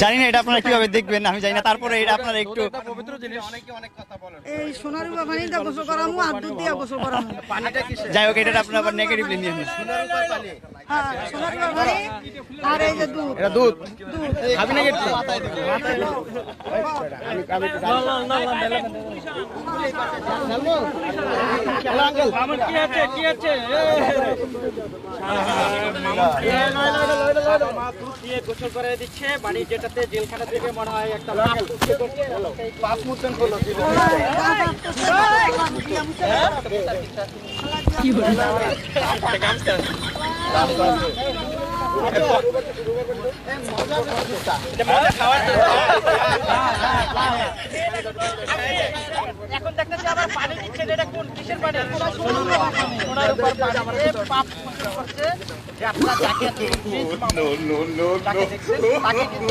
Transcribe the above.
জানি না এটা আপনারা কিভাবে দেখবেন, আমি জানি না, তারপরে এটা আপনারা একটু পবিত্র জিনিস, অনেকে অনেক কথা বলেন। এই সোনারূপা পানিটা গোসল করামু আর দুধ দিয়া গোসল করামু। পানিটা কিসের? যাই হোক, এটা আপনারা আবার নেগেটিভলি নিয়ে নিন। সোনারূপার পানি। হ্যাঁ, সোনারূপা পানি আর এই যে দুধ। এটা দুধ। খাবি নাকি একটু? গোসল করে দিচ্ছে বাড়ি, যেটাতে জেলখানা থেকে মনে হয় একটা পাঁচ মুহূর্ত হলো। এখন দেখতেছি আবার পানি দিচ্ছে, এটা কোন কিসের পানি? সোনারূপার পানি। পাপ করছে যে আপনারা যাকে দেখছেন তাকে কিন্তু